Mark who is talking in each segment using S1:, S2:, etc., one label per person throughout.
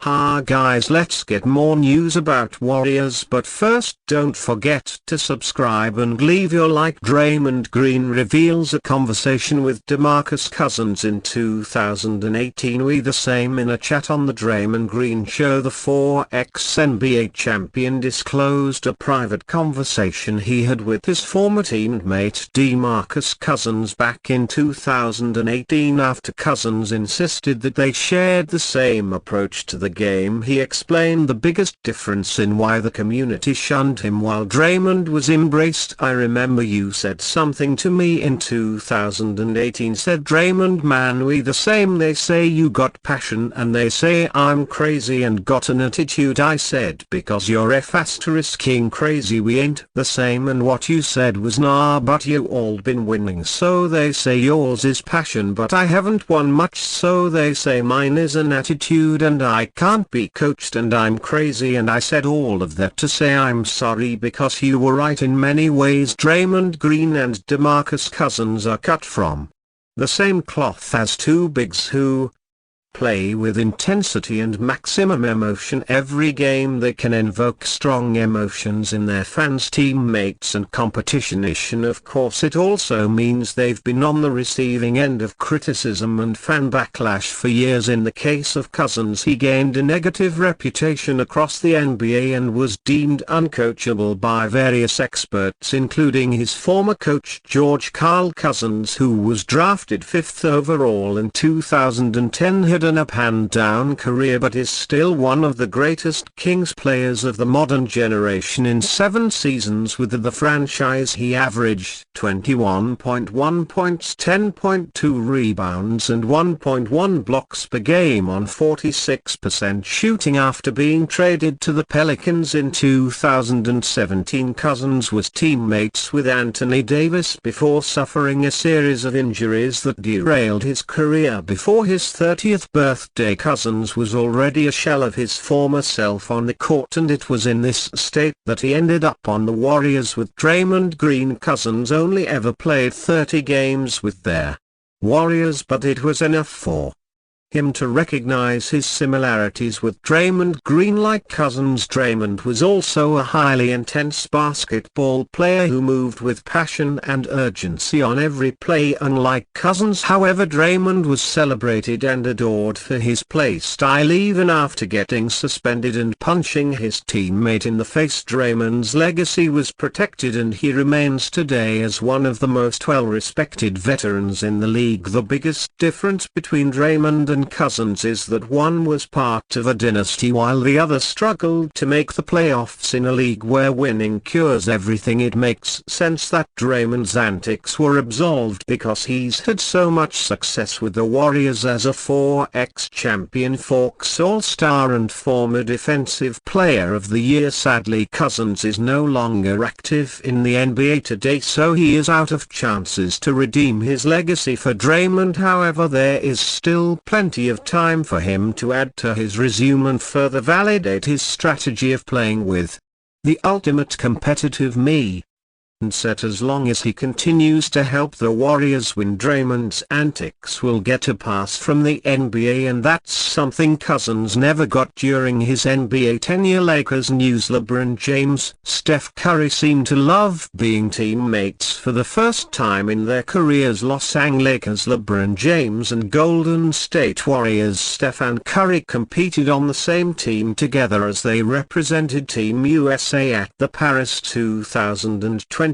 S1: Hi guys, let's get more news about Warriors, but first don't forget to subscribe and leave your like. Draymond Green reveals a conversation with DeMarcus Cousins in 2018. We the same in a chat on the Draymond Green show. The 4x NBA champion disclosed a private conversation he had with his former teammate DeMarcus Cousins back in 2018 after Cousins insisted that they shared the same approach to the game. He explained the biggest difference in why the community shunned him while Draymond was embraced. "I remember you said something to me in 2018, said Draymond. Man, we the same. They say you got passion and they say I'm crazy and got an attitude. I said because you're *king crazy, we ain't the same, and what you said was nah, but you all been winning, so they say yours is passion but I haven't won much, so they say mine is an attitude and I can't be coached and I'm crazy, and I said all of that to say I'm sorry because you were right in many ways." Draymond Green and DeMarcus Cousins are cut from the same cloth as two bigs who play with intensity and maximum emotion every game. They can invoke strong emotions in their fans, teammates and competition. Of course it also means they've been on the receiving end of criticism and fan backlash for years. In the case of Cousins, he gained a negative reputation across the NBA and was deemed uncoachable by various experts, including his former coach George Karl Cousins, who was drafted 5th overall in 2010. Had an up-and-down career but is still one of the greatest Kings players of the modern generation. In 7 seasons with the franchise he averaged 21.1 points, 10.2 rebounds and 1.1 blocks per game on 46% shooting. After being traded to the Pelicans in 2017, Cousins was teammates with Anthony Davis before suffering a series of injuries that derailed his career. Before his 30th birthday, Cousins was already a shell of his former self on the court, and it was in this state that he ended up on the Warriors with Draymond Green. Cousins only ever played 30 games with their Warriors, but it was enough for him to recognize his similarities with Draymond Green. Like Cousins, Draymond was also a highly intense basketball player who moved with passion and urgency on every play. Unlike Cousins, however, Draymond was celebrated and adored for his play style even after getting suspended and punching his teammate in the face. Draymond's legacy was protected and he remains today as one of the most well-respected veterans in the league. The biggest difference between Draymond and Cousins is that one was part of a dynasty while the other struggled to make the playoffs in a league where winning cures everything. It makes sense that Draymond's antics were absolved because he's had so much success with the Warriors as a 4x champion, Forks All-Star and former Defensive Player of the Year. Sadly, Cousins is no longer active in the NBA today, so he is out of chances to redeem his legacy. For Draymond, however, there is still plenty of time for him to add to his resume and further validate his strategy of playing with the ultimate competitive mindset. As long as he continues to help the Warriors win, Draymond's antics will get a pass from the NBA, and that's something Cousins never got during his NBA tenure. Lakers news: LeBron James, Steph Curry seem to love being teammates for the first time in their careers. Los Angeles Lakers LeBron James and Golden State Warriors Steph Curry competed on the same team together as they represented Team USA at the Paris 2024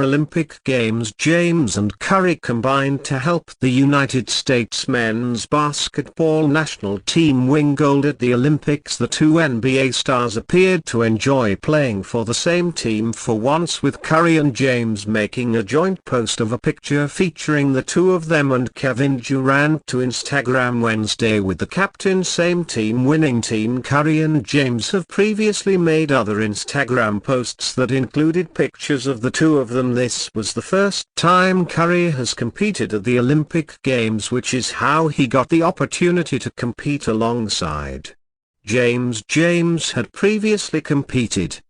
S1: Olympic Games. James and Curry combined to help the United States men's basketball national team win gold at the Olympics. The two NBA stars appeared to enjoy playing for the same team for once, with Curry and James making a joint post of a picture featuring the two of them and Kevin Durant to Instagram Wednesday with the captain "Same team winning team." Curry and James have previously made other Instagram posts that included pictures of the two of them. This was the first time Curry has competed at the Olympic Games, which is how he got the opportunity to compete alongside James. James had previously competed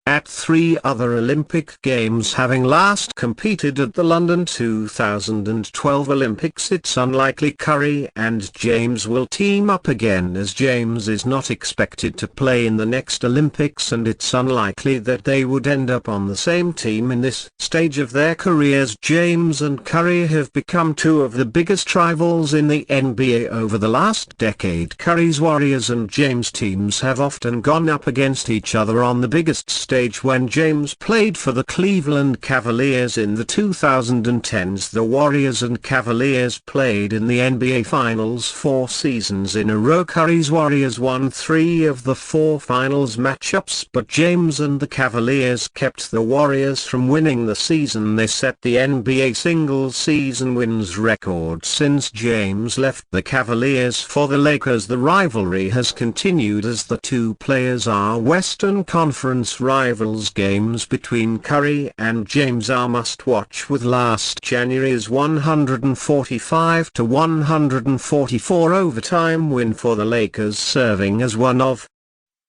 S1: At 3 other Olympic Games, having last competed at the London 2012 Olympics, it's unlikely Curry and James will team up again, as James is not expected to play in the next Olympics, and it's unlikely that they would end up on the same team in this stage of their careers. James and Curry have become two of the biggest rivals in the NBA over the last decade. Curry's Warriors and James teams have often gone up against each other on the biggest stage. When James played for the Cleveland Cavaliers in the 2010s, the Warriors and Cavaliers played in the NBA Finals 4 seasons in a row. Curry's Warriors won 3 of the 4 finals matchups, but James and the Cavaliers kept the Warriors from winning the season. They set the NBA single-season wins record since James left the Cavaliers for the Lakers. The rivalry has continued as the two players are Western Conference rivals. Games between Curry and James are must-watch, with last January's 145-144 overtime win for the Lakers serving as one of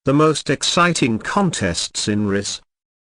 S1: the most exciting contests in recent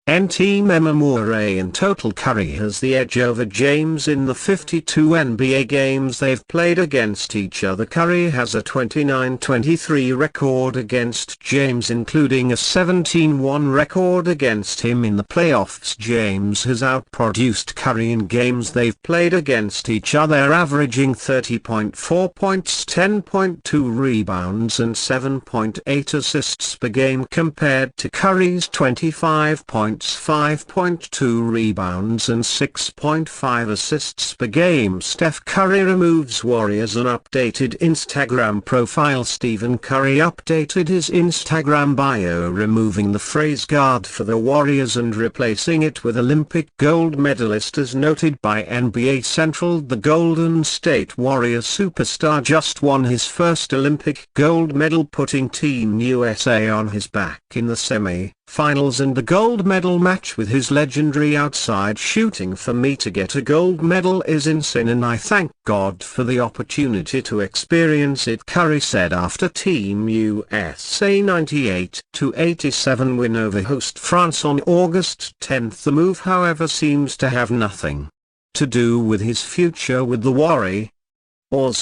S1: memory. In total, Curry has the edge over James in the 52 NBA games they've played against each other. Curry has a 29-23 record against James, including a 17-1 record against him in the playoffs. James has outproduced Curry in games they've played against each other, averaging 30.4 points, 10.2 rebounds and 7.8 assists per game, compared to Curry's 25 points, 5.2 rebounds and 6.5 assists per game. Steph Curry removes Warriors. An updated Instagram profile. Stephen Curry updated his Instagram bio, removing the phrase "guard" for the Warriors and replacing it with Olympic gold medalist. As noted by NBA Central, the Golden State Warriors superstar just won his first Olympic gold medal, putting Team USA on his back in the semi-finals and the gold medal match with his legendary outside shooting. "For me to get a gold medal is insane, and I thank God for the opportunity to experience it," Curry said after Team USA 98-87 win over host France on August 10. The move, however, seems to have nothing to do with his future with the Warriors.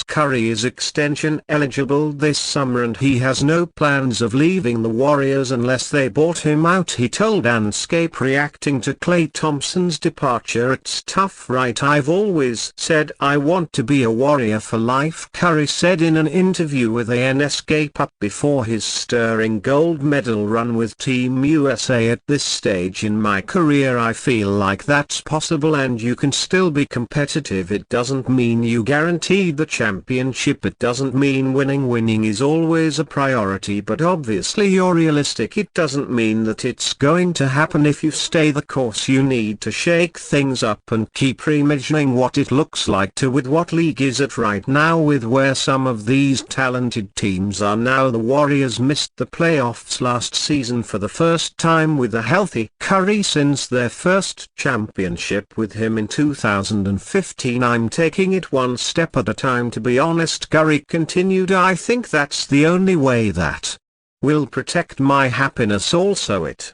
S1: Curry is extension eligible this summer, and he has no plans of leaving the Warriors unless they bought him out, he told Anscape, reacting to Klay Thompson's departure. "It's tough, right? I've always said I want to be a Warrior for life," Curry said in an interview with Anscape up before his stirring gold medal run with Team USA. "At this stage in my career, I feel like that's possible, and you can still be competitive. It doesn't mean you guaranteed the championship. It doesn't mean winning. Winning is always a priority, but obviously you're realistic. It doesn't mean that it's going to happen if you stay the course. You need to shake things up and keep reimagining what it looks like to with what league is at right now, with where some of these talented teams are now." The Warriors missed the playoffs last season for the first time with a healthy Curry since their first championship with him in 2015. "I'm taking it one step at a time, to be honest," Curry continued. "I think that's the only way that will protect my happiness. Also, it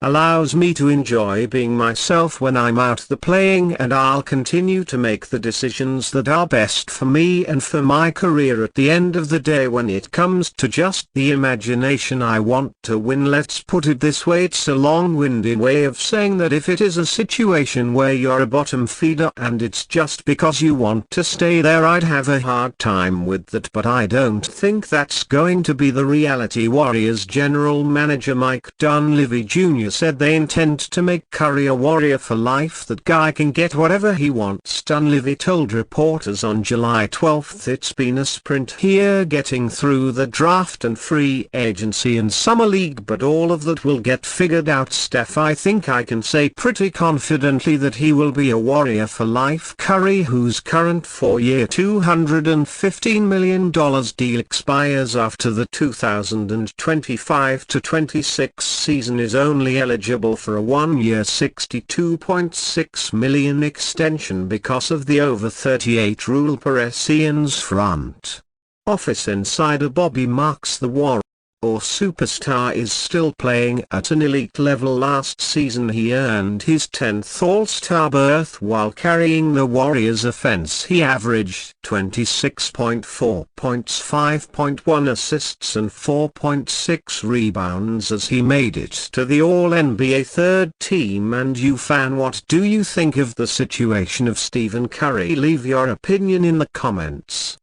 S1: allows me to enjoy being myself when I'm out the playing, and I'll continue to make the decisions that are best for me and for my career. At the end of the day, when it comes to just the imagination, I want to win. Let's put it this way, it's a long-winded way of saying that if it is a situation where you're a bottom feeder and it's just because you want to stay there, I'd have a hard time with that, but I don't think that's going to be the reality." Warriors general manager Mike Dunleavy Jr. said they intend to make Curry a Warrior for life. "That guy can get whatever he wants," Dunleavy told reporters on July 12. "It's been a sprint here getting through the draft and free agency and summer league, but all of that will get figured out. Steph, I think I can say pretty confidently that he will be a Warrior for life." Curry, whose current 4-year $215 million deal expires after the 2025-26 season, is only eligible for a 1-year $62.6 million extension because of the over 38 rule. Parisians front office insider Bobby Marks, the or superstar is still playing at an elite level. Last season he earned his 10th All-Star berth while carrying the Warriors offense. He averaged 26.4 points, 5.1 assists and 4.6 rebounds as he made it to the All-NBA third team. And you fan, what do you think of the situation of Stephen Curry? Leave your opinion in the comments.